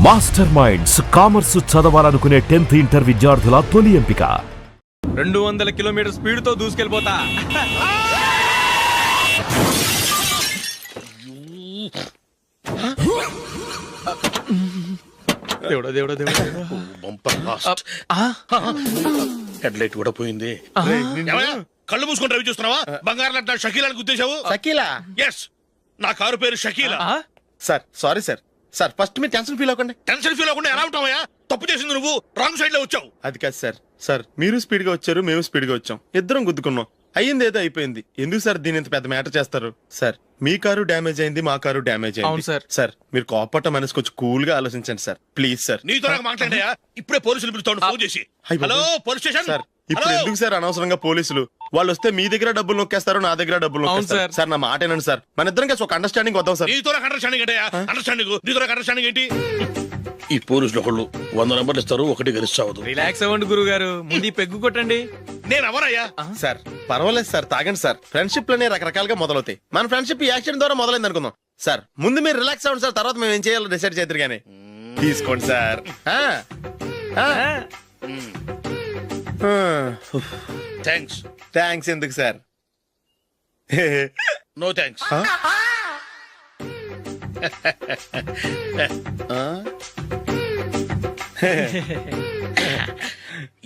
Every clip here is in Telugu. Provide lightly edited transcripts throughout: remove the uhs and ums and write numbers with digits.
మాస్టర్ మైండ్స్ కామర్స్ చదవాలనుకునే 10th ఇంటర్ విద్యార్థుల తొలి ఎంపిక. 200 కిలోమీటర్ స్పీడ్ తో దూసుకెళ్ళిపోతా. దేవుడా దేవుడా దేవుడా, బంపర్ లాస్ట్. హెడ్ లైట్ కూడా పోయింది. కళ్ళు మూసుకొని రవి చూస్తున్నావా? బంగారం లాంటి షకీలాని గుర్తించావు? షకీలా? ఎస్, నా కారు పేరు Shakeela. Sir sorry sir. Sir first మీరు టెన్షన్ ఫీల్ అవ్వకండి. టెన్షన్ ఫీల్ అవ్వకుండా ఎలా ఉంటావయ్యా? తప్పు చేసింది నువ్వు, రాంగ్ సైడ్ లో వచ్చావు. అది కాదు సార్. సార్ మీరు స్పీడ్ గా వచ్చారు, మేము స్పీడ్ గా వచ్చాం, ఇద్దరం గుద్దుకున్నాం. అయ్యింది ఏదో అయిపోయింది. ఎందుకు సార్ దీని ఇంత పెద్ద మ్యాటర్ చేస్తారు? సార్ మీ కారు డ్యామేజ్ అయింది, మా కారు డ్యామేజ్ అయింది. సార్ మీరు కోపట్ట మనసు కొంచెం కూల్ గా ఆలోచించండి సార్, ప్లీజ్ సార్. నీతో నాకు మాట్లాడయా? ఇప్పుడే పోలీసులు పిలుస్తాను, ఫోన్ చేసి. Hello police station. సార్ ఇప్పుడు ఎందుకు సార్ అనవసరంగా పోలీసులు? వాళ్ళు వస్తే మీ దగ్గర డబ్బులు నొక్కేస్తారు, నా దగ్గర డబ్బులు నొక్కేస్తారు. సార్ నా మాట ఏనండి సార్, మన ఇద్దరం కలిసి ఒక అండర్స్టాండింగ్ వద్దాం సార్. నీతో నాకు అండర్స్టాండింగ్ ఏంటయ్యా? అండర్స్టాండింగ్ నీతో నాకు అండర్స్టాండింగ్ ఏంటి? ఈ పోలీసులు ఒకళ్ళు 100 నెంబర్లు ఇస్తారు, ఒకటి గెలిచావదు. రిలాక్స్ అవ్వండి గురువు గారు, ముందు పెగ్గు కొట్టండి. నేను ఎవరయ్యా? సార్ పర్వాలేదు సార్, తాగండి సార్. ఫ్రెండ్షిప్ లోనే రకరకాలుగా మొదలవుతాయి. మన ఫ్రెండ్షిప్ ఈ యాక్సిడెంట్ ద్వారా మొదలైంది అనుకుందాం. సార్ ముందు మీరు రిలాక్స్ అవ్వండి సార్, తర్వాత మేము ఏం చేయాలో డిసైడ్ చేద్దరు గానీ. తీసుకోండి సార్. థ్యాంక్స్. థ్యాంక్స్ ఎందుకు సార్? No thanks.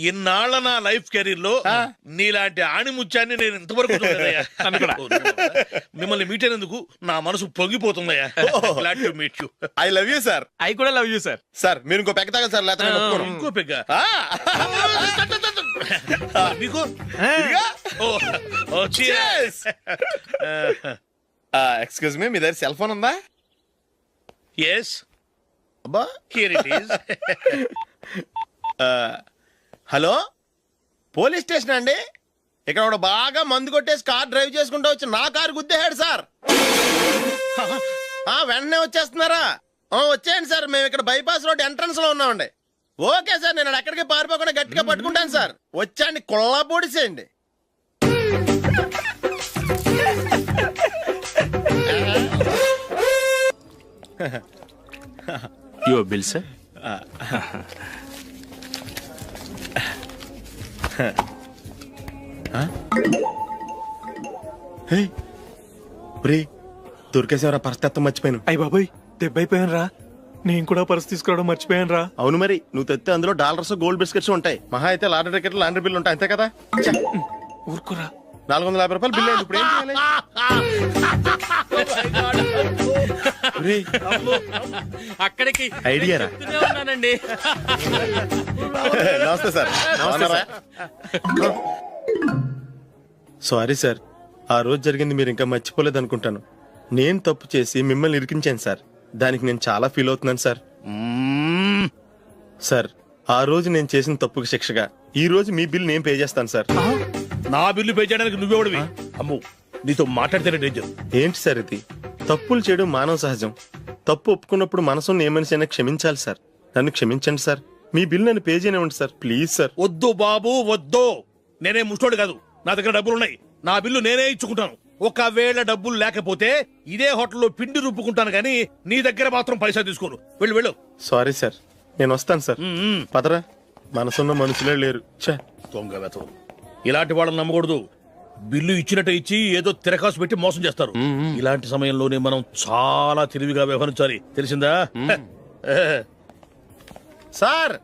ఇన్నాళ్ళ నా లైఫ్ కెరీర్ లో నీలాంటి ఆణిముత్యాన్ని నేను ఇంతవరకు చూడలేదయ్యా. మిమ్మల్ని మీట్ అయినందుకు నా మనసు పొంగిపోతుందయ్యా. Glad to meet you. I love you sir. I కూడా లవ్ యూ సార్. సార్ మీరు ఇంకో పెక్క తాగండి సార్, లేకపోతే ఇంకో పెగ్గ మీకు. ఎక్స్క్యూజ్ మీ, మీ దగ్గర సెల్ ఫోన్ ఉందా? ఎస్, అబ్బా here it is. Hello police station అండి. ఇక్కడ ఒక బాగా మందు కొట్టేసి కార్ డ్రైవ్ చేసుకుంటూ వచ్చి నా కారు గుద్దేశాడు సార్. వెంటనే వచ్చేస్తున్నారా? వచ్చేయండి సార్, మేము ఇక్కడ బైపాస్ రోడ్ ఎంట్రన్స్ లో ఉన్నామండి. ఓకే సార్, నేను ఎక్కడికి పారిపోకుండా గట్టిగా పట్టుకుంటాను సార్. వచ్చాండి, కుళ్ళ పొడిసేయండి. Your bill, sir. దొరికేసేవరా? పరిస్థితి మర్చిపోయాను. అయ్య బాబాయ్, దెబ్బైపోయాను రా. నేను కూడా పర్స్ తీసుకురావడం మర్చిపోయాను రా. అవును మరి, నువ్వు తెస్తే అందులో డాలర్స్ గోల్డ్ బిస్కెట్స్ ఉంటాయి. మహా అయితే లాటరీ టికెట్ లాండ్రీ బిల్లు ఉంటాయి, అంతే కదా? ఊరుకురా. 450 రూపాయలు బిల్లు అయింది. ఇప్పుడు ఏం చేయాలి? అక్కడికి ఐడియా రా. ఉన్నానండి. నమస్తే సార్. సారీ సార్, ఆ రోజు జరిగింది మీరు ఇంకా మర్చిపోలేదు అనుకుంటాను. నేను తప్పు చేసి మిమ్మల్ని ఇరికించాను సార్, దానికి నేను చాలా ఫీల్ అవుతున్నాను సార్. సార్ ఆ రోజు నేను చేసిన తప్పుకి శిక్షగా ఈ రోజు మీ బిల్ నేను పే చేస్తాను సార్. నా బిల్లు పే చేయడానికి నువ్వెవడివి? అమ్మో, నీతో మాట్లాడితేనే డేంజర్. ఏంటి సార్ ఇది? తప్పులు చేయడం మానవ సహజం. తప్పు ఒప్పుకున్నప్పుడు మనసుని ఏ మనిషి అయినా క్షమించాలి సార్. నన్ను క్షమించండి సార్, మీ బిల్ నన్ను పే చేయనివ్వండి సార్, ప్లీజ్ సార్. వద్దు బాబు వద్దు, నేనే ముష్టోడు కాదు, నా దగ్గర డబ్బులున్నాయి. నా బిల్లు నేనే ఇచ్చుకుంటాను. ఒకవేళ డబ్బులు లేకపోతే ఇదే హోటల్లో పిండి రుబ్బుకుంటాను, కానీ నీ దగ్గర మాత్రం పైసా తీసుకోను. వెళ్ళు వెళ్ళు. సారీ సార్, నేను వస్తాను సార్. పదరా, మనసున్న మనుషులే లేరు. దొంగ వెతవు, ఇలాంటి వాళ్ళని నమ్మకూడదు. బిల్లు ఇచ్చినట్టు ఇచ్చి ఏదో తిరకాసు పెట్టి మోసం చేస్తారు. ఇలాంటి సమయంలోనే మనం చాలా తెలివిగా వ్యవహరించాలి, తెలిసిందా? సార్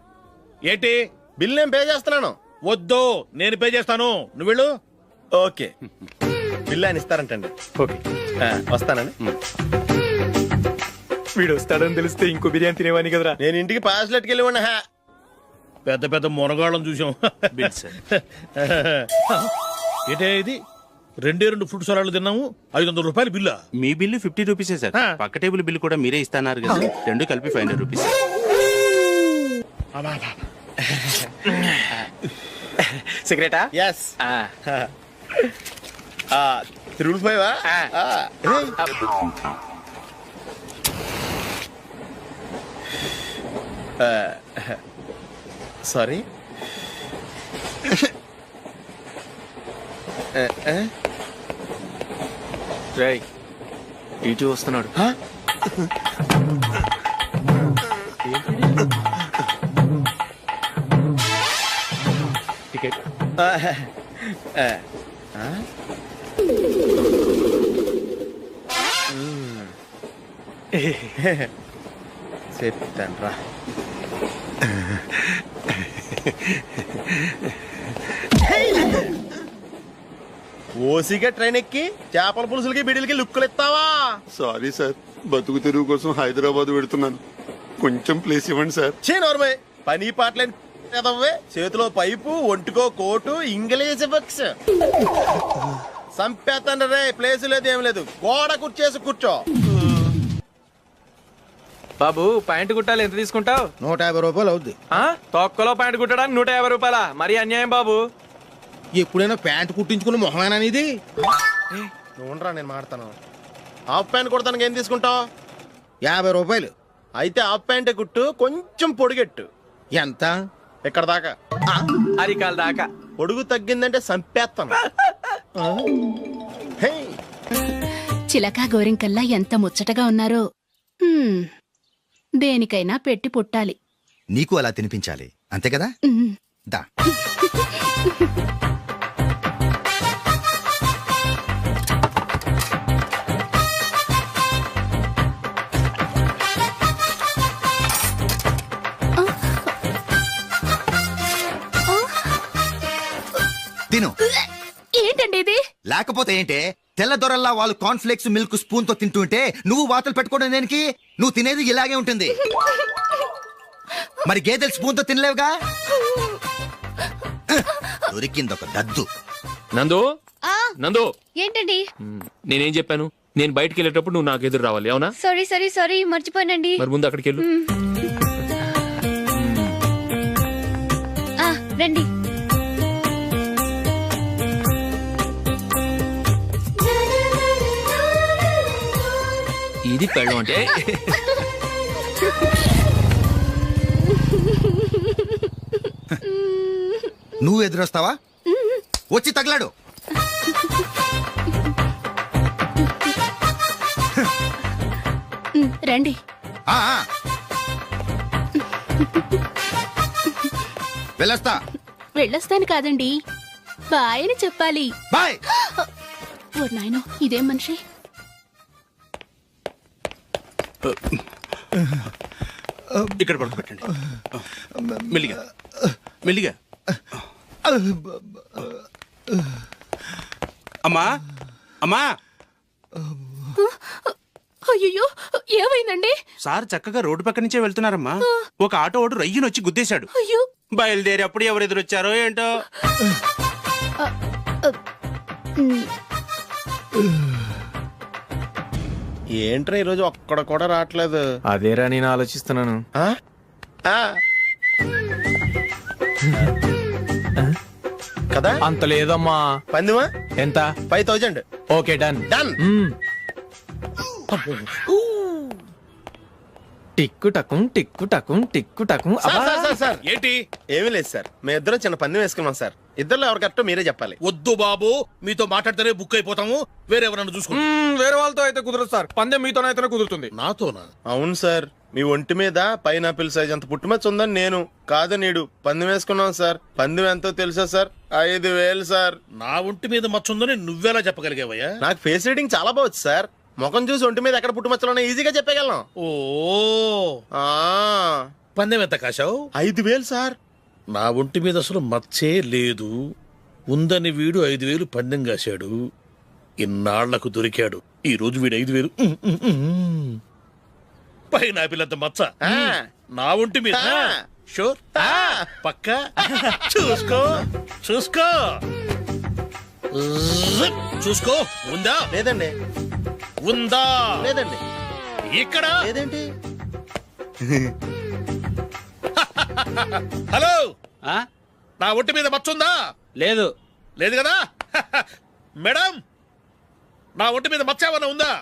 ఏంటి? బిల్ నేను పే చేస్తున్నాను. వద్దు, నేను పే చేస్తాను, నువ్వు వెళ్ళు. ఓకే, బిల్ ఆయన ఇస్తారంటండి. ఓకే, వస్తానండి. వీడు వస్తాడని తెలిస్తే ఇంకో బిర్యానీ తినేవాని కదరా. నేను ఇంటికి పాస్లెట్కి వెళ్ళి ఉన్నా. పెద్ద పెద్ద మునగాళ్ళం చూసాం. Bill, sir. ఏంటే ఇది? 2 ఫ్రూట్ సలాడ్లు తిన్నాము, 500 రూపాయలు బిల్లా? మీ బిల్లు 50 రూపీసే సార్. పక్క టేబుల్ బిల్లు కూడా మీరే ఇస్తాన్నారు కదా, రెండు కలిపి 500 రూపీస్. సిగరెటా? ఎస్. తిరుగుపోయావా? సారీ. రేయ్, ఇటు వస్తున్నాడు. ఏంటి చెప్తాను రా. ఓసిగా ట్రైన్ ఎక్కి చేపల పులుసులకి బిడిలకి లుక్కులు ఇస్తావా? సారీ సార్, బతుకు తెరువు కోసం హైదరాబాద్ పెడుతున్నాను, కొంచెం ప్లేస్ ఇవ్వండి సార్. నోర్మే పని పాటలేని ఎదవ్వే. చేతిలో పైపు, ఒంటికో కోటు, ఇంగ్లీష్ బుక్స్. సంపేతండ్రి రే, ప్లేస్ లేదు ఏం లేదు, గోడ కుర్చేసి కూర్చో. బాబు ప్యాంట్ కుట్టాలి, ఎంత తీసుకుంటావు? 150 రూపాయలు అవుద్ది. తొక్కలో ప్యాంట్ కుట్టడానికి 150 రూపాయల? మరి అన్యాయం బాబు. ఎప్పుడైనా ప్యాంట్ కుట్టించుకున్న మొహమేనా ఇది? నువ్వురా, నేను మాడతాను. హాఫ్ ప్యాంట్ కుడతానికి ఏం తీసుకుంటావు? 50 రూపాయలు. అయితే హాఫ్ ప్యాంటే కుట్టు, కొంచెం పొడిగెట్టు. ఎంత? ఇక్కడ దాకా. అరికాల దాకా. పొడుగు తగ్గిందంటే సంపేస్తాను. హే, చిలకా గోరింకల్లా ఎంత ముచ్చటగా ఉన్నారో. దేనికైనా పెట్టి పుట్టాలి. నీకు అలా తినిపించాలి, అంతే కదా? దా. తిను. ఏంటండి ఇది? లేకపోతే ఏంటే, తెల్లదొరల్లా వాళ్ళు కార్న్ఫ్లేక్స్ మిల్క్ స్పూన్ తో తింటుంటే నువ్వు వాతలు పెట్టుకోవడం దేనికి? నువ్వు తినేది ఇలాగే ఉంటుంది. మరి గేదెలు స్పూన్ తో తినలేవుగా. దొరికిందొక దద్దు. నందు, నందు, ఏంటండి? నేనేం చెప్పాను? నేను బయటికి వెళ్ళేటప్పుడు నువ్వు నాకు ఎదురు రావాలి, అవునా? సారీ మర్చిపోయానండి. మరి ముందు అక్కడికి వెళ్ళు. రండి. ఇది పెళ్ళం అంటే. నువ్వు ఎదురొస్తావా? వచ్చి తగలాడు. రండి. ఆ, ఆ. వెళ్ళొస్తా. వెళ్ళొస్తాను కాదండి, బాయ్ అని చెప్పాలి. బాయ్. ఓ నాయనో, ఇదేం మనిషి? ఇక్కడ పడుకోబెట్టండి. మెల్లిగా మెల్లిగా. అమ్మా, అమ్మా. అయ్యో, ఏమైందండి? సార్ చక్కగా రోడ్డు పక్క నుంచే వెళ్తున్నారమ్మా. ఒక ఆటో ఓడు రయ్యను వచ్చి గుద్దేశాడు. అయ్యో. బయలుదేరి అప్పుడు ఎవరు ఎదురొచ్చారో ఏంటో. ఏంట్రా ఈరోజు ఒక్కడ కూడా రావట్లేదు? అదేరా నేను ఆలోచిస్తున్నాను. ఆ? ఆ. కదా అంత లేదమ్మా. పందిమా ఎంత? 5000. Okay, done. డన్. టిక్కు టకుం టిక్కు టకుం టిక్కు టకుం. సార్ ఏంటి? ఏమీ లేదు సార్, మేము ఇద్దరం చిన్న పందెం వేసుకున్నాం సార్. ఇద్దరులో ఎవరు కరెక్టో మీరే చెప్పాలి. వద్దు బాబు, మీతో మాట్లాడితేనే బుక్ అయిపోతాము. వేరెవరన్నా చూసుకుంటాం. వేరే వాళ్ళతో అయితే కుదరదు సార్, పందెం మీతోనైతేనే కుదురుతుంది. నాతోనా? అవును సార్, మీ ఒంటి మీద పైనాపిల్ సైజ్ అంత పుట్టుమచ్చ ఉందని నేను కాదు నీడు పందెం వేసుకున్నాం సార్. పందెం ఎంతో తెలుసా సార్? 5000 సార్. నా ఒంటి మీద మచ్చ ఉందని నువ్వెలా చెప్పగలిగావయ్యా? నాకు ఫేస్ రీడింగ్ చాలా బాగుంది సార్. ముఖం చూసి ఒంటి మీద ఎక్కడ పుట్టుమచ్చలో ఈజీగా చెప్పగలను. ఓ, ఆ, పందెం ఎంత కాశావు? 5000 సార్. నా ఒంటి మీద అసలు మచ్చే లేదు. ఉందని వీడు 5000 పందెం కాశాడు. ఇన్నాళ్లకు దొరికాడు. ఈ రోజు వీడు 5000. పైన పిల్లంత మచ్చ నా ఒంటి మీద. షూర్, పక్క. చూసుకో చూసుకో చూసుకో. ఉందా? లేదండి. ఉందా? లేదండి. ఇక్కడ లేదేంటి? హలో, నా ఒంటి మీద మచ్చ ఉందా? లేదు. లేదు కదా? మేడం, నా ఒంటి మీద మచ్చ ఏమన్నా ఉందా?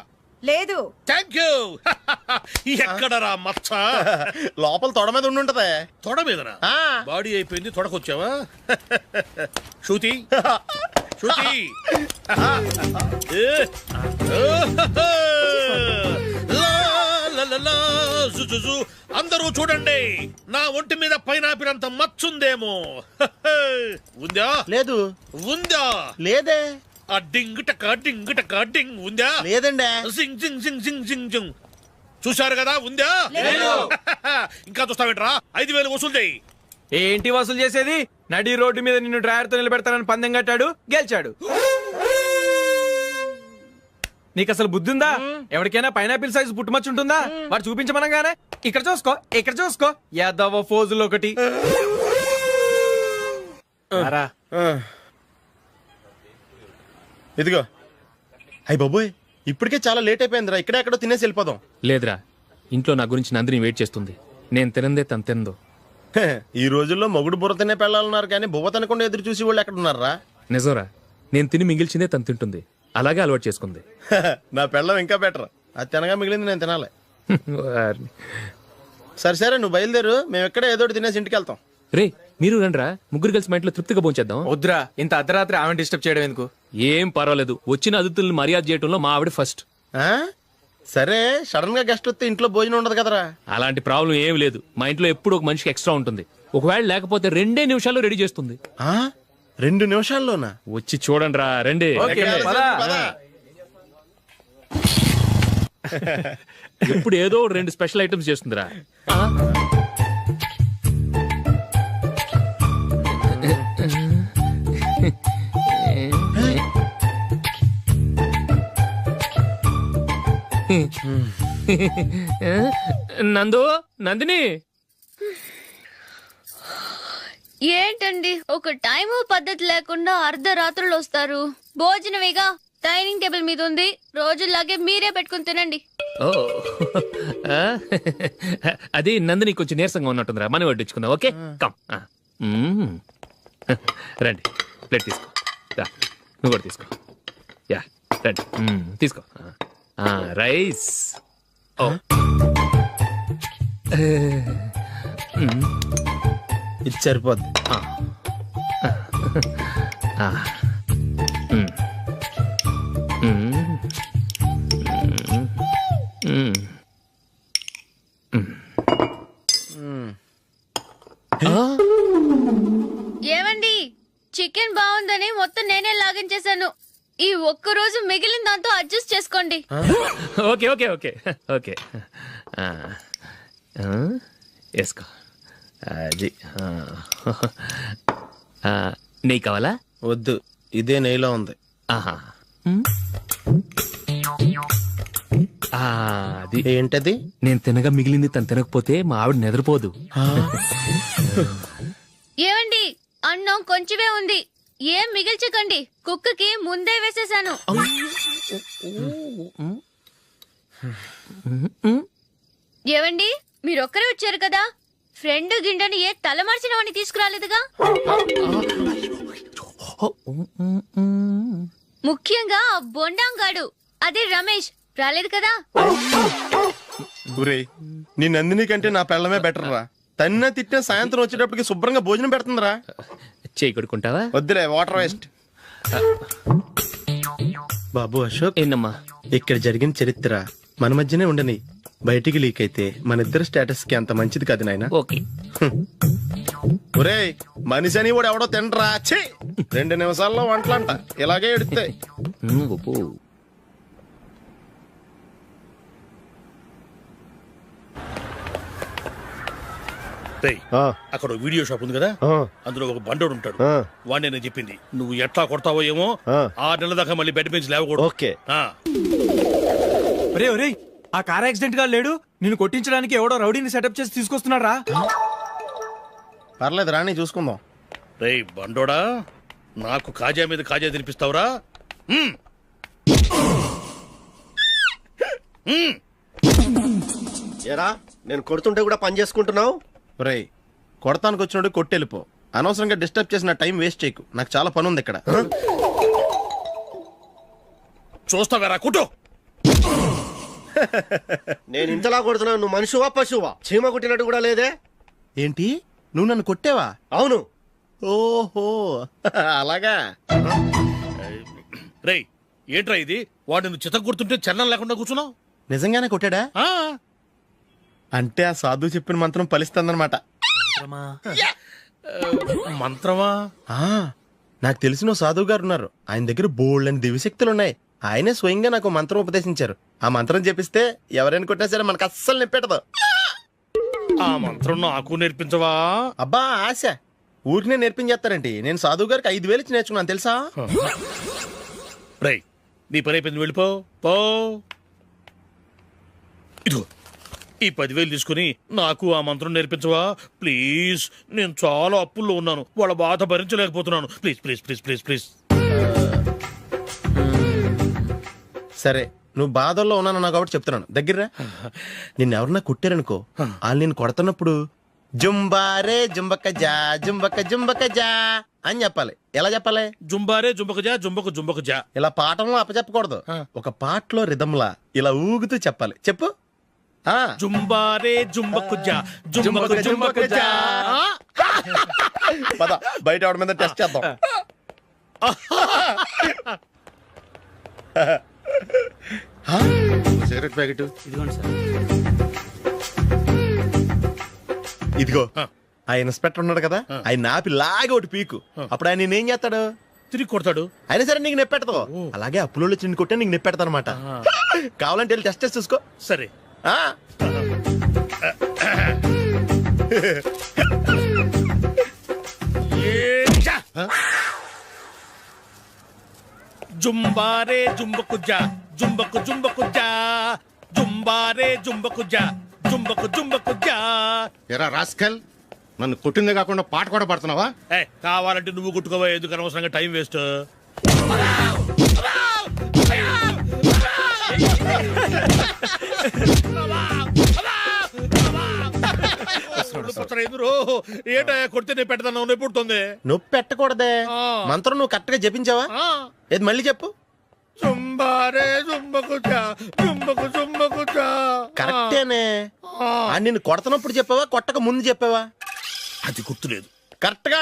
లేదు. Thank you. ఎక్కడరా మచ్చ? లోపల తొడ మీద ఉండుంటదే. తొడ మీదనా? ఆ. బాడీ అయిపోయింది, తొడకొచ్చావా? శృతి, శృతి. అందరూ చూడండి, నా ఒంటి మీద పైనాపిల్ అంత మచ్చుందేమో. ఉందా లేదు ఉందా లేదే ఆ డింగ్ టక డింగ్ ఉందా లేదండి సింగ్ సింగ్ సింగ్ సింగ్ సింగ్ సింగ్ చూశారు కదా ఉందా ఇంకా చూస్తావేంట్రా 5,000 వసూలు చేయి. ఏంటి వసూలు చేసేది? నడి రోడ్డు మీద నిన్ను డ్రైవర్ తో నిలబెడతానని పందెం కట్టాడు, గెలిచాడు. నీకు అసలు బుద్ధి ఉందా? ఎవరికైనా పైనాపిల్ సైజ్ పుట్టుమచ్చు ఉంటుందా? వాడు చూపించమనగానే ఇక్కడ చూసుకో యాదవ ఫోజులు ఒకటి. ఇదిగో అయ్యి బాబోయ్, ఇప్పటికే చాలా లేట్ అయిపోయిందిరా. ఇక్కడే ఎక్కడో తినేసి వెళ్ళిపోదాం. లేదురా, ఇంట్లో నా గురించి నందిని వెయిట్ చేస్తుంది. నేను తినందే తను తిందో. హే, ఈ రోజుల్లో మొగుడు బుర్ర తినే పెళ్ళాలన్నారు కానీ బువ్వ తినకుండా ఎదురు చూసి వాళ్ళు ఎక్కడ ఉన్నారా? నిజంరా, నేను తిని మిగిల్చిందే తను తింటుంది. అలాగే అలవాటు చేసుకుంది. నా పెళ్ళం ఇంకా బెటర్. అది తినగా మిగిలింది నేను తినాలి. వారిని. సరే నువ్వు బయలుదేరు, మేము ఎక్కడ ఏదో ఒకటి తినేసి ఇంటికి వెళ్తాం. రే మీరు రండ్రా, ముగ్గురు కలిసి మా ఇంట్లో తృప్తిగా పోంచేద్దాం. వద్దురా, ఇంత అర్ధరాత్రి ఆమె డిస్టర్బ్ చేయడం ఎందుకు? ఏం పర్వాలేదు, వచ్చిన అతిథుల్ని మర్యాద చేయడంలో మా ఆవిడ ఫస్ట్. ఆ? సరే, సడన్ గా గెస్ట్ వస్తే ఇంట్లో భోజనం ఉండదు కదరా? అలాంటి ప్రాబ్లం ఏం లేదు. మా ఇంట్లో ఎప్పుడు ఒక మనిషికి ఎక్స్ట్రా ఉంటుంది. ఒకవేళ లేకపోతే 2 నిమిషాల్లో రెడీ చేస్తుంది. 2 నిమిషాల్లోనా? వచ్చి చూడండి రా, రండి. ఎప్పుడు ఏదో 2 స్పెషల్ ఐటమ్స్ చేస్తుందిరా. నందిని ఏంటండి ఒక టైము పద్ధతి లేకుండా అర్ధరాత్రులు వస్తారు? భోజనమేగా డైనింగ్ టేబుల్ మీద ఉంది, రోజుల్లాగే మీరే పెట్టుకుని తినండి. ఓ అది నందిని కొంచెం నీరసంగా ఉన్నట్టుందిరా, మనం వడ్డించుకుందాం. Okay come. రండి, ప్లేట్ తీసుకో. నువ్వు కూడా తీసుకో. యా రండి, తీసుకో. రైస్. ఓ ఇది సరిపోద్ది. ఏమండి, చికెన్ బాగుందని మొత్తం నేనే లాగించేశాను. ఈ ఒక్క రోజు మిగిలిన దాంతో అడ్జస్ట్ చేసుకోండి. ఓకే ఓకే ఓకే ఓకే వేసుకో. అది నెయ్యి కావాలా? వద్దు, ఇదే నెయ్యిలో ఉంది. ఆహా, అది ఏంటది? నేను తినగా మిగిలింది తను తినకపోతే మా ఆవిడ నిద్రపోదు. ఏమండి, అన్నం కొంచెమే ఉంది, ఏం మిగిల్చకండి. కుక్కకి ముందే వేసేసాను. ఏవండి, మీరొక్కరే వచ్చారు కదా, ఫ్రెండ్ గిండెని ఏ తలమార్చిన వాడిని తీసుకురాలేదుగా? ముఖ్యంగా ఆ బొండాంగాడు, అదే రమేష్, రాలేదు కదా? ఊరేయ్, నీ నందిని కంటే నా పెళ్ళమే బెటర్ రా. తన్న తిట్టిన సాయంత్రం వచ్చేటప్పటికి శుభ్రంగా భోజనం పెడుతుందిరా. చేయి కొడుకుంటావా? వద్దులే, వాటర్ వేస్ట్. బాబు అశోక్, ఏంటమ్మా? ఇక్కడ జరిగిన చరిత్ర మన మధ్యనే ఉండని, బయటికి లీక్ అయితే మన ఇద్దరు స్టేటస్ కి అంత మంచిది కాదు నాయన. ఓకే. ఒరేయ్, మనిషి అని కూడా ఎవడో తినరా. 2 నిమిషాల్లో వంటలంట, ఇలాగే ఎడుతాయి. అక్కడ వీడియో షాప్ ఉంది కదా, అందులో ఒక బండోడు ఉంటాడు. వాడిని నేను చెప్పింది, నువ్వు ఎట్లా కొడతావో ఏమో, 6 నెలల దాకా మళ్ళీ బెడ్ పెంచి లేవకూడదు. ఓకే. ఒరేయ్, ఆ కార్ యాక్సిడెంట్ గా లేడు, నిన్ను కొట్టించడానికి ఎవడో రౌడీని సెటప్ చేసి తీసుకొస్తున్నారా? పర్లేదు రాని, చూసుకుందాం. రేయ్ బండోడా, నాకు కాజా మీద కాజా తినిపిస్తావురా? ఏరా, నేను కొడుతుంటే కూడా పని చేసుకుంటున్నావు? ఒరేయ్, కొడతానికి వచ్చినట్టు కొట్టెళ్ళిపో. అనవసరంగా డిస్టర్బ్ చేసిన టైం వేస్ట్ చేయకు, నాకు చాలా పని ఉంది ఇక్కడ. చూస్తావేరా కుట్టు. నేను ఇంతలా కొడుతున్నావు, నువ్వు మనిషివా పశువా? చీమ కుట్టినట్టు కూడా లేదే. ఏంటి, నువ్వు నన్ను కొట్టావా? అవును. ఓహో, అలాగా. రేయ్ ఏంట్రా ఇది, వాడు నువ్వు చిత్త గుర్తుంటే చలనం లేకుండా కూర్చున్నావు. నిజంగానే కొట్టాడా? అంటే ఆ సాధువు చెప్పిన మంత్రం ఫలిస్తుందన్నమాట. మంత్రమా? నాకు తెలిసిన ఓ సాధువు గారు ఉన్నారు. ఆయన దగ్గర బోల్డ్ అని దివ్యశక్తులు ఉన్నాయి. ఆయనే స్వయంగా నాకు మంత్రం ఉపదేశించారు. ఆ మంత్రం చెప్పిస్తే ఎవరైనా కొట్టినా సరే మనకు అస్సలు నిప్పెట్టదు. ఆ మంత్రం నాకు నేర్పించవా? అబ్బా ఆశ, ఊరినే నేర్పించేస్తారండి. నేను సాధువు గారికి 5,000 ఇచ్చి నేర్చుకున్నాను తెలుసా. రై, నీ పని అయిపోయింది, వెళ్ళిపో పో. ఇదిగో ఈ 10,000 తీసుకుని నాకు ఆ మంత్రం నేర్పించవా ప్లీజ్? నేను చాలా అప్పుల్లో ఉన్నాను, వాళ్ళ బాధ భరించలేకపోతున్నాను. Please please please please please. సరే, నువ్వు బాధల్లో ఉన్నాను నాకు కాబట్టి చెప్తున్నాను. దగ్గర నిన్ను ఎవరన్నా కొట్టారనుకో, వాళ్ళు నేను కొడుతున్నప్పుడు జుంబారే జుంబక జా జుంబక జుంబక జా అని చెప్పాలి. ఎలా చెప్పాలి? జుంబారే జుంబకు జా జుంబకు జుంబకు జా. ఇలా పాఠంలో అప్పచెప్పకూడదు. ఒక పాటలో రిధంలా ఇలా ఊగుతూ చెప్పాలి. చెప్పు. జుంబారే జుంబకు జా జుంబకు జుంబకు జా. పద బయట ఆవిడ మీద టెస్ట్ చేద్దాం. సిగరెట్ ప్యాకెట్ ఇదిగోండి సార్. ఇదిగో ఆ ఇన్స్పెక్టర్ ఉన్నాడు కదా, ఆయన ఆపి లాగే ఒకటి పీకు. అప్పుడు ఆయన నేనేం చేస్తాడు? తిరిగి కొడతాడు. అయినా సరే నీకు నెప్పెడతావు. అలాగే అప్పులో చిన్న కొట్టే నీకు నెప్పెడతా అనమాట. కావాలంటే వెళ్ళి టెస్ట్ చేసి చూసుకో. సరే. జుంబారే జుంబకు జా జుంబకు జుంబకు జా జుంబారే జుంబకు జా జుంబకు జుంబకు జా. ఎరా రాస్కల్, నన్ను కొట్టిందే కాకుండా పాట కూడా పడుతున్నావా? కావాలంటే నువ్వు కొట్టుకోవా, ఎందుకు అనవసరంగా టైం వేస్ట్. ఏంటో కొడితే నేను పెడతాను, నొప్పి పుడుతుంది. నొప్పి పెట్టకూడదే. మంత్రం నువ్వు కరెక్ట్ గా జపించావా? ఏది మళ్ళీ చెప్పు. జుంబారే జుంబకు జా జుంబకు జుంబకు జా. కరెక్టేనే. నిన్ను కొడుతున్నప్పుడు చెప్పావా, కొట్టక ముందు చెప్పావా? అది గుర్తులేదు. కరెక్ట్ గా